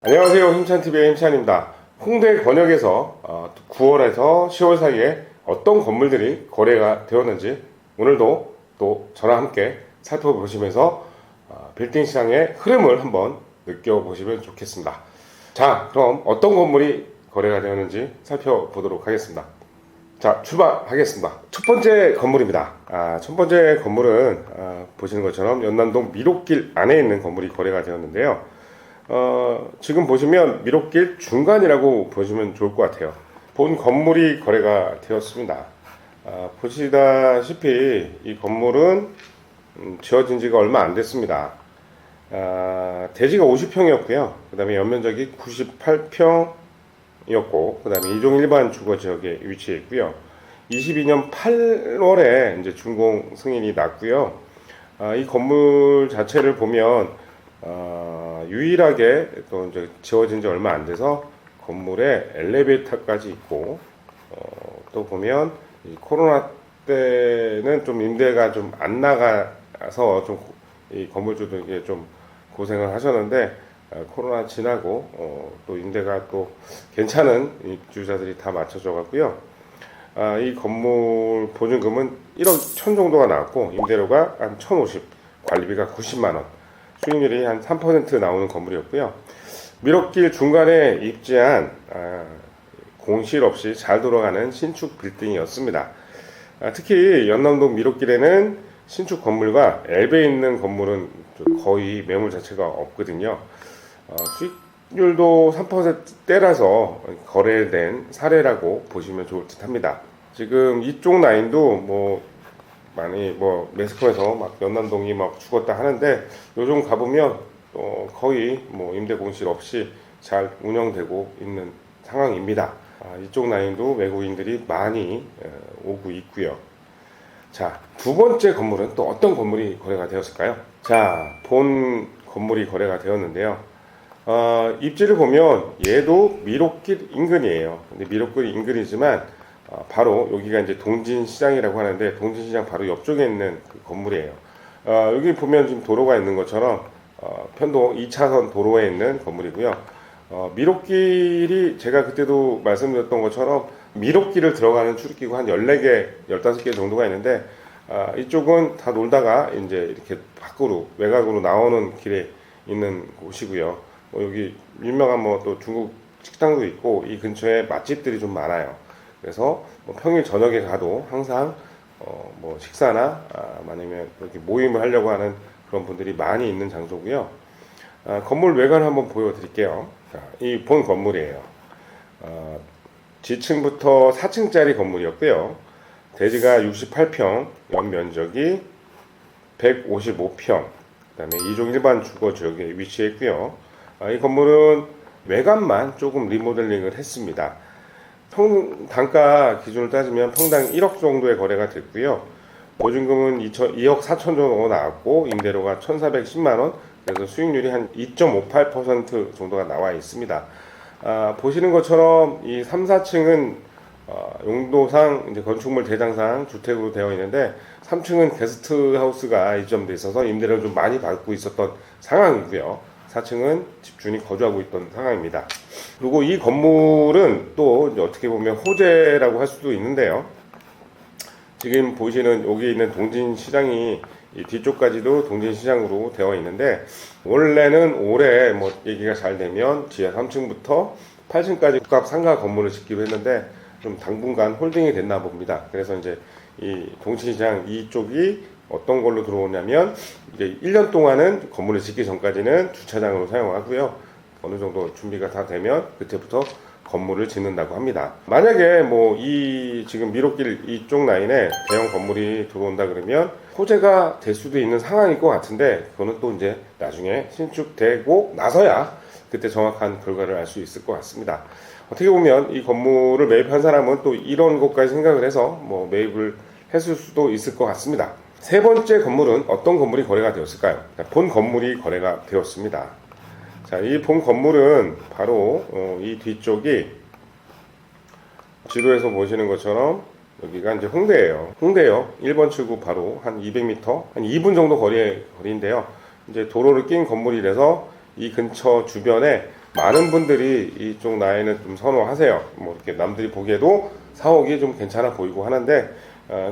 안녕하세요. 힘찬TV의 힘찬입니다. 홍대 권역에서 9월에서 10월 사이에 어떤 건물들이 거래가 되었는지 오늘도 또 저랑 함께 살펴보시면서 빌딩 시장의 흐름을 한번 느껴보시면 좋겠습니다. 자, 그럼 어떤 건물이 거래가 되었는지 살펴보도록 하겠습니다. 자, 출발하겠습니다. 첫 번째 건물입니다. 첫 번째 건물은 보시는 것처럼 연남동 미롯길 안에 있는 건물이 거래가 되었는데요. 지금 보시면 미롯길 중간이라고 보시면 좋을 것 같아요. 본 건물이 거래가 되었습니다. 보시다시피 이 건물은 지어진 지가 얼마 안 됐습니다. 대지가 50평이었고요. 그 다음에 연면적이 98평이었고, 그 다음에 2종 일반 주거 지역에 위치해 있고요. 22년 8월에 이제 준공 승인이 났고요. 이 건물 자체를 보면 유일하게 또 이제 지어진 지 얼마 안 돼서 건물에 엘리베이터까지 있고, 또 보면 이 코로나 때는 좀 임대가 좀 안 나가서 좀 이 건물주들에게 좀 고생을 하셨는데, 코로나 지나고 또 임대가 또 괜찮은 입주자들이 다 맞춰져 갔고요. 이 건물 보증금은 1억 1천 정도가 나왔고, 임대료가 한 1,050, 관리비가 90만 원. 수익률이 한 3% 나오는 건물이었고요. 미롯길 중간에 입지한 공실 없이 잘 돌아가는 신축 빌딩이었습니다. 특히 연남동 미롯길에는 신축 건물과 앱에 있는 건물은 거의 매물 자체가 없거든요. 수익률도 3%대라서 거래된 사례라고 보시면 좋을 듯 합니다. 지금 이쪽 라인도 많이 매스컴에서 막 연남동이 막 죽었다 하는데, 요즘 가보면 거의 임대 공실 없이 잘 운영되고 있는 상황입니다. 이쪽 라인도 외국인들이 많이 오고 있고요. 자, 두 번째 건물은 또 어떤 건물이 거래가 되었을까요? 자, 본 건물이 거래가 되었는데요. 입지를 보면 얘도 미롯길 인근이에요. 근데 미롯길 인근이지만 바로 여기가 이제 동진시장이라고 하는데, 동진시장 바로 옆쪽에 있는 그 건물이에요. 여기 보면 지금 도로가 있는 것처럼 편도 2차선 도로에 있는 건물이고요. 미롯길이 제가 그때도 말씀드렸던 것처럼 미롯길을 들어가는 출입기가 한 14개, 15개 정도가 있는데, 이쪽은 다 놀다가 이제 이렇게 밖으로, 외곽으로 나오는 길에 있는 곳이고요. 여기 유명한 또 중국 식당도 있고, 이 근처에 맛집들이 좀 많아요. 그래서 평일 저녁에 가도 항상 식사나 아니면 이렇게 모임을 하려고 하는 그런 분들이 많이 있는 장소고요. 건물 외관을 한번 보여드릴게요. 이 본 건물이에요. 지층부터 4층짜리 건물이었고요. 대지가 68평, 연면적이 155평, 그 다음에 2종 일반 주거 지역에 위치해 있고요. 이 건물은 외관만 조금 리모델링을 했습니다. 단가 기준을 따지면 평당 1억 정도의 거래가 됐고요. 보증금은 2억 4천 정도 나왔고, 임대료가 1,410만원, 그래서 수익률이 한 2.58% 정도가 나와 있습니다. 보시는 것처럼 이 3, 4층은 용도상 이제 건축물 대장상 주택으로 되어 있는데, 3층은 게스트하우스가 입점돼 있어서 임대료를 좀 많이 받고 있었던 상황이고요. 4층은 집주인이 거주하고 있던 상황입니다. 그리고 이 건물은 또 이제 어떻게 보면 호재라고 할 수도 있는데요. 지금 보시는 여기 있는 동진시장이 이 뒤쪽까지도 동진시장으로 되어 있는데, 원래는 올해 얘기가 잘 되면 지하 3층부터 8층까지 국가 상가 건물을 짓기로 했는데, 좀 당분간 홀딩이 됐나 봅니다. 그래서 이제 이 동진시장 이쪽이 어떤 걸로 들어오냐면, 이제 1년 동안은 건물을 짓기 전까지는 주차장으로 사용하고요. 어느 정도 준비가 다 되면 그때부터 건물을 짓는다고 합니다. 만약에 이 지금 미롯길 이쪽 라인에 대형 건물이 들어온다 그러면 호재가 될 수도 있는 상황일 것 같은데, 그거는 또 이제 나중에 신축되고 나서야 그때 정확한 결과를 알 수 있을 것 같습니다. 어떻게 보면 이 건물을 매입한 사람은 또 이런 것까지 생각을 해서 매입을 했을 수도 있을 것 같습니다. 세 번째 건물은 어떤 건물이 거래가 되었을까요? 본 건물이 거래가 되었습니다. 자, 이 본 건물은 바로 이 뒤쪽이 지도에서 보시는 것처럼 여기가 이제 홍대예요. 홍대역 1번 출구 바로 한 200m, 한 2분 정도 거리인데요. 이제 도로를 낀 건물이라서 이 근처 주변에 많은 분들이 이쪽 라인을 좀 선호하세요. 뭐 이렇게 남들이 보기에도 4억이 좀 괜찮아 보이고 하는데,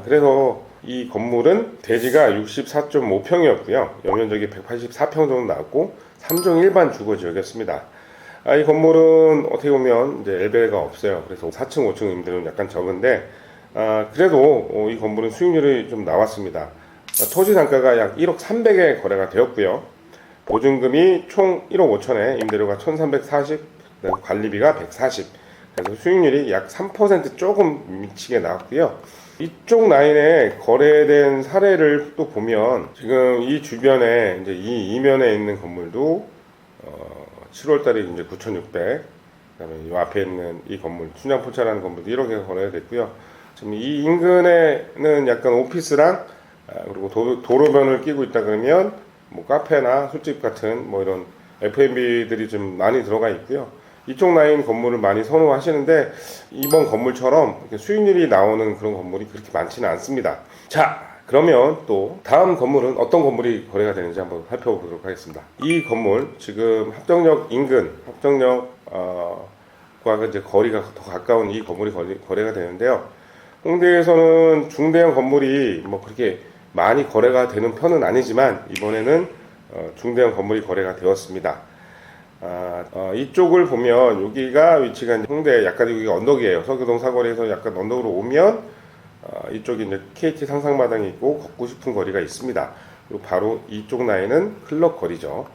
그래서 이 건물은 대지가 64.5평이었고요. 연면적이 184평 정도 나왔고 3종 일반 주거 지역이었습니다. 이 건물은 어떻게 보면 이제 엘베가 없어요. 그래서 4층, 5층 임대료는 약간 적은데, 그래도 이 건물은 수익률이 좀 나왔습니다. 토지 단가가 약 1억 300에 거래가 되었고요. 보증금이 총 1억 5천에 임대료가 1340, 관리비가 140. 그래서 수익률이 약 3% 조금 미치게 나왔고요. 이쪽 라인에 거래된 사례를 또 보면 지금 이 주변에 이제 이 이면에 있는 건물도 7월 달에 이제 9,600, 그다음에 이 앞에 있는 이 건물 춘향포차라는 건물도 1억에 거래가 됐고요. 지금 이 인근에는 약간 오피스랑 그리고 도로변을 끼고 있다 그러면 뭐 카페나 술집 같은 뭐 이런 F&B들이 좀 많이 들어가 있고요. 이쪽 라인 건물을 많이 선호하시는데 이번 건물처럼 이렇게 수익률이 나오는 그런 건물이 그렇게 많지는 않습니다. 자, 그러면 또 다음 건물은 어떤 건물이 거래가 되는지 한번 살펴보도록 하겠습니다. 이 건물 지금 합정역 인근, 합정역과 이제 거리가 더 가까운 이 건물이 거래가 되는데요. 홍대에서는 중대형 건물이 뭐 그렇게 많이 거래가 되는 편은 아니지만 이번에는 중대형 건물이 거래가 되었습니다. 이쪽을 보면 여기가 위치가 홍대 약간 여기가 언덕이에요. 서교동 사거리에서 약간 언덕으로 오면 이쪽이 이제 KT 상상마당이 있고 걷고 싶은 거리가 있습니다. 그리고 바로 이쪽 라인은 클럽 거리죠.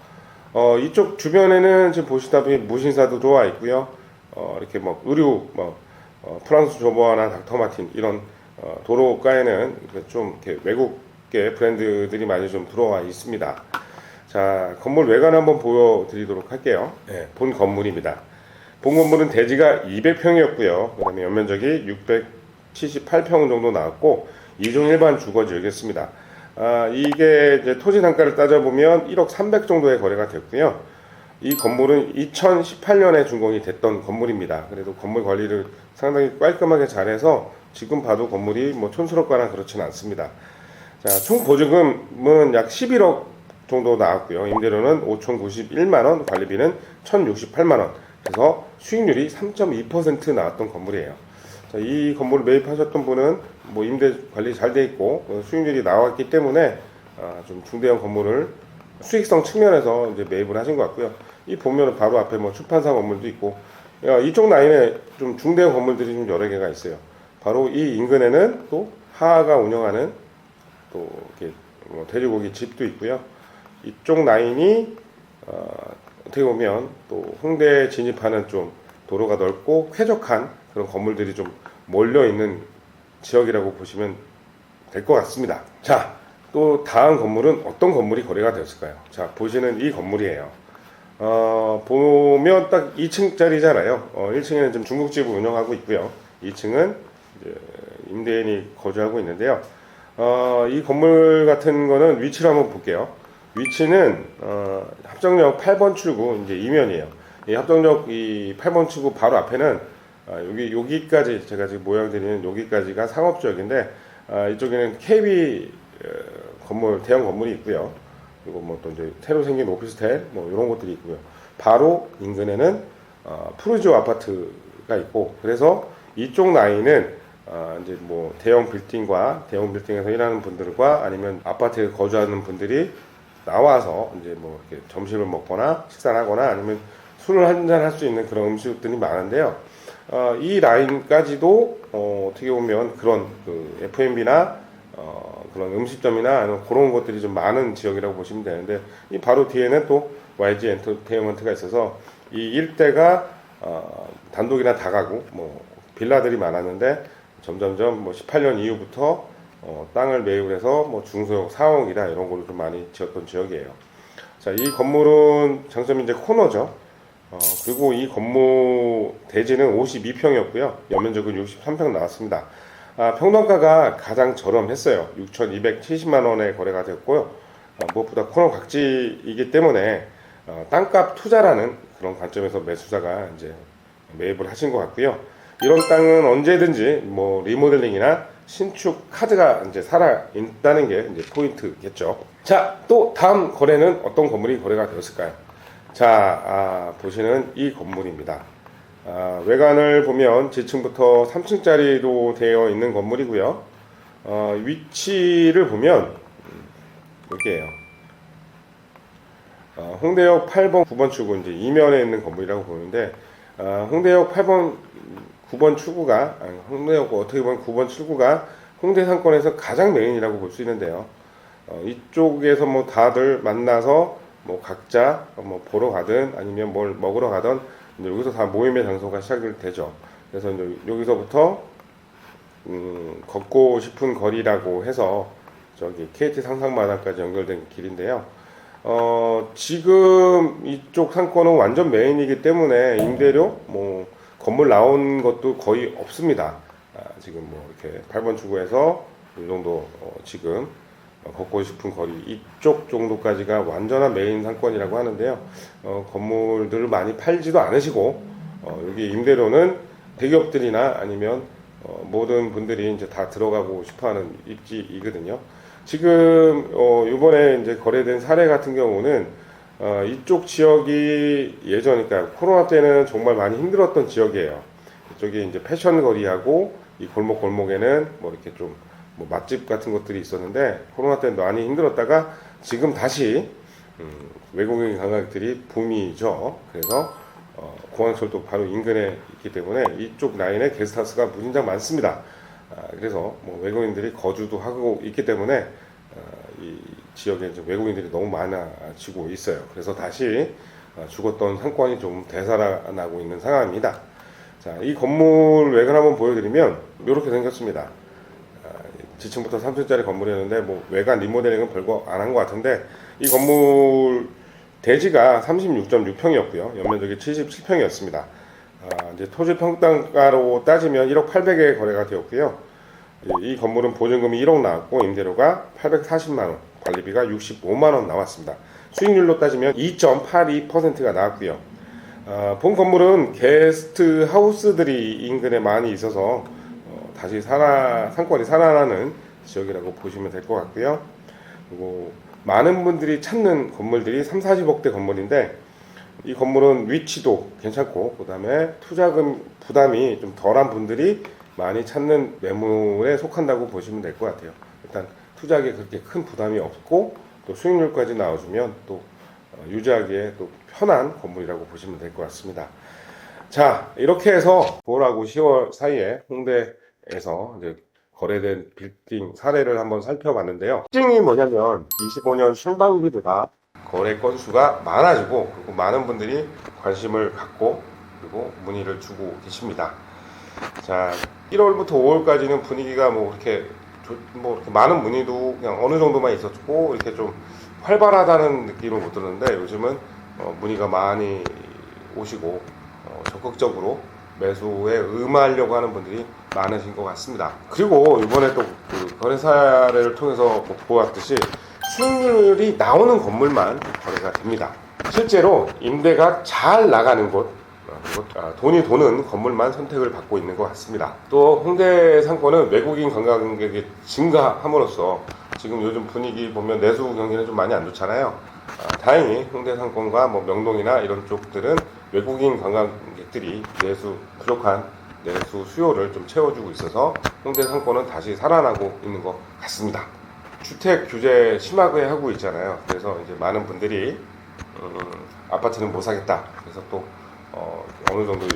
이쪽 주변에는 지금 보시다시피 무신사도 들어와 있고요. 이렇게 뭐 의류, 프랑스 조보아나 닥터마틴 이런 도로가에는 좀 이렇게 외국계 브랜드들이 많이 좀 들어와 있습니다. 자, 건물 외관 한번 보여드리도록 할게요. 네, 본 건물입니다. 본 건물은 대지가 200평이었고요. 그 다음에 연면적이 678평 정도 나왔고 2종 일반 주거지역이었습니다. 이게 이제 토지 단가를 따져보면 1억 300 정도의 거래가 됐고요. 이 건물은 2018년에 준공이 됐던 건물입니다. 그래도 건물 관리를 상당히 깔끔하게 잘해서 지금 봐도 건물이 뭐 촌스럽거나 그렇지는 않습니다. 자, 총 보증금은 약 11억 정도 나왔고요. 임대료는 5,091만원, 관리비는 1,068만원. 그래서 수익률이 3.2% 나왔던 건물이에요. 자, 이 건물을 매입하셨던 분은 뭐 임대 관리 잘 돼 있고 수익률이 나왔기 때문에 좀 중대형 건물을 수익성 측면에서 이제 매입을 하신 것 같고요. 이 보면은 바로 앞에 뭐 출판사 건물도 있고 이쪽 라인에 좀 중대형 건물들이 좀 여러 개가 있어요. 바로 이 인근에는 또 하하가 운영하는 또 이렇게 뭐 돼지고기 집도 있고요. 이쪽 라인이 어떻게 보면 또 홍대에 진입하는 좀 도로가 넓고 쾌적한 그런 건물들이 좀 몰려 있는 지역이라고 보시면 될 것 같습니다. 자, 또 다음 건물은 어떤 건물이 거래가 되었을까요? 자, 보시는 이 건물이에요. 보면 딱 2층짜리잖아요. 1층에는 좀 중국집을 운영하고 있고요. 2층은 이제 임대인이 거주하고 있는데요. 이 건물 같은 거는 위치를 한번 볼게요. 위치는 합정역 8번 출구 이제 이면이에요. 이 합정역 이 8번 출구 바로 앞에는 여기까지 제가 지금 모양 드리는 여기까지가 상업지역인데 이쪽에는 KB 건물 대형 건물이 있고요. 그리고 뭐 또 이제 새로 생긴 오피스텔 뭐 이런 것들이 있고요. 바로 인근에는 푸르지오 아파트가 있고 그래서 이쪽 라인은 이제 뭐 대형 빌딩에서 일하는 분들과 아니면 아파트에 거주하는 분들이 나와서 이제 뭐 이렇게 점심을 먹거나 식사를 하거나 아니면 술을 한잔 할 수 있는 그런 음식들이 많은데요. 이 라인까지도 어떻게 보면 그런 그 F&B나 그런 음식점이나 아니면 그런 것들이 좀 많은 지역이라고 보시면 되는데 이 바로 뒤에는 또 YG 엔터테인먼트가 있어서 이 일대가 단독이나 다가구 뭐 빌라들이 많았는데 점점점 뭐 18년 이후부터 땅을 매입을 해서 뭐 중소형 4억이나 이런 걸로 좀 많이 지었던 지역이에요. 자, 이 건물은 장점이 이제 코너죠. 그리고 이 건물 대지는 52평이었고요. 연면적은 63평 나왔습니다. 평당가가 가장 저렴했어요. 6,270만 원에 거래가 됐고요. 무엇보다 코너 각지이기 때문에 땅값 투자라는 그런 관점에서 매수자가 이제 매입을 하신 것 같고요. 이런 땅은 언제든지 뭐 리모델링이나 신축 카드가 이제 살아 있다는 게 이제 포인트겠죠. 자, 또 다음 거래는 어떤 건물이 거래가 되었을까요? 자, 보시는 이 건물입니다. 외관을 보면 지층부터 3층짜리로 되어 있는 건물이고요. 위치를 보면 여기에요. 홍대역 8번, 9번 출구 이제 이면에 있는 건물이라고 보는데 홍대역 8번, 9번 출구가 홍대역 어떻게 보면 9번 출구가 홍대 상권에서 가장 메인이라고 볼 수 있는데요. 이쪽에서 뭐 다들 만나서 뭐 각자 뭐 보러 가든 아니면 뭘 먹으러 가든 이제 여기서 다 모임의 장소가 시작이 되죠. 그래서 이제 여기서부터 걷고 싶은 거리라고 해서 저기 KT 상상마당까지 연결된 길인데요. 지금 이쪽 상권은 완전 메인이기 때문에 임대료 뭐 건물 나온 것도 거의 없습니다. 지금 뭐 이렇게 8번 출구에서 이 정도 지금 걷고 싶은 거리 이쪽 정도까지가 완전한 메인 상권이라고 하는데요. 건물들을 많이 팔지도 않으시고 여기 임대료는 대기업들이나 아니면 모든 분들이 이제 다 들어가고 싶어하는 입지이거든요. 지금 이번에 이제 거래된 사례 같은 경우는 이쪽 지역이 예전 그러니까 코로나 때는 정말 많이 힘들었던 지역이에요. 이쪽이 이제 패션 거리하고 이 골목골목에는 뭐 이렇게 좀 뭐 맛집 같은 것들이 있었는데 코로나 때 많이 힘들었다가 지금 다시 외국인 관광객들이 붐이죠. 그래서 공항철도 바로 인근에 있기 때문에 이쪽 라인에 게스트하우스가 무진장 많습니다. 그래서 뭐 외국인들이 거주도 하고 있기 때문에 이 지역에 이제 외국인들이 너무 많아지고 있어요. 그래서 다시 죽었던 상권이 좀 되살아나고 있는 상황입니다. 자, 이 건물 외관 한번 보여드리면 이렇게 생겼습니다. 지층부터 3층짜리 건물이었는데 뭐 외관 리모델링은 별거 안 한 것 같은데 이 건물 대지가 36.6평이었고요. 연면적이 77평이었습니다. 이제 토지 평당가로 따지면 1억 800에 거래가 되었고요. 이 건물은 보증금이 1억 나왔고 임대료가 840만 원, 관리비가 65만 원 나왔습니다. 수익률로 따지면 2.82%가 나왔고요. 본 건물은 게스트 하우스들이 인근에 많이 있어서 다시 상권이 살아나는 지역이라고 보시면 될 것 같고요. 그리고 많은 분들이 찾는 건물들이 3, 40억대 건물인데 이 건물은 위치도 괜찮고 그 다음에 투자금 부담이 좀 덜한 분들이 많이 찾는 매물에 속한다고 보시면 될 것 같아요. 일단 투자하기에 그렇게 큰 부담이 없고 또 수익률까지 나와주면 또 유지하기에 또 편한 건물이라고 보시면 될 것 같습니다. 자, 이렇게 해서 9월하고 10월 사이에 홍대에서 이제 거래된 빌딩 사례를 한번 살펴봤는데요. 특징이 뭐냐면 25년 신반기보다 거래 건수가 많아지고 그리고 많은 분들이 관심을 갖고 그리고 문의를 주고 계십니다. 자, 1월부터 5월까지는 분위기가 뭐 이렇게 많은 문의도 그냥 어느 정도만 있었고 이렇게 좀 활발하다는 느낌을 못 들었는데 요즘은 문의가 많이 오시고 적극적으로 매수에 응하려고 하는 분들이 많으신 것 같습니다. 그리고 이번에 또 그 거래 사례를 통해서 보았듯이 수익률이 나오는 건물만 거래가 됩니다. 실제로 임대가 잘 나가는 곳, 돈이 도는 건물만 선택을 받고 있는 것 같습니다. 또 홍대 상권은 외국인 관광객이 증가함으로써 지금 요즘 분위기 보면 내수 경기는 좀 많이 안 좋잖아요. 다행히 홍대 상권과 뭐 명동이나 이런 쪽들은 외국인 관광객들이 부족한 내수 수요를 좀 채워주고 있어서 홍대 상권은 다시 살아나고 있는 것 같습니다. 주택 규제 심하게 하고 있잖아요. 그래서 이제 많은 분들이 아파트는 못 사겠다. 그래서 또 어느 정도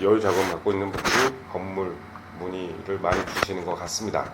여유 자금을 갖고 있는 분들이 건물 문의를 많이 주시는 것 같습니다.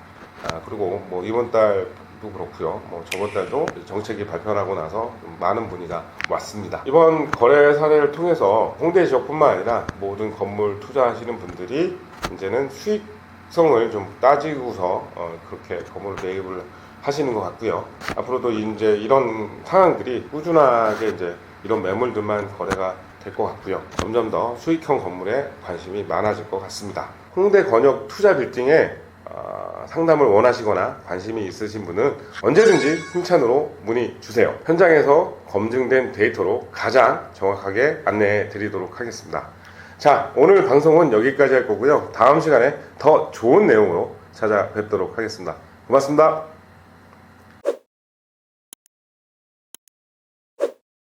그리고 뭐 이번 달도 그렇고요. 뭐 저번 달도 정책이 발표하고 나서 많은 문의가 왔습니다. 이번 거래 사례를 통해서 홍대 지역뿐만 아니라 모든 건물 투자하시는 분들이 이제는 수익성을 좀 따지고서 그렇게 건물을 매입을 하시는 것 같고요. 앞으로도 이제 이런 상황들이 꾸준하게 이제 이런 매물들만 거래가 될 것 같고요. 점점 더 수익형 건물에 관심이 많아질 것 같습니다. 홍대 권역 투자 빌딩에 상담을 원하시거나 관심이 있으신 분은 언제든지 힘찬으로 문의 주세요. 현장에서 검증된 데이터로 가장 정확하게 안내해 드리도록 하겠습니다. 자, 오늘 방송은 여기까지 할 거고요. 다음 시간에 더 좋은 내용으로 찾아뵙도록 하겠습니다. 고맙습니다.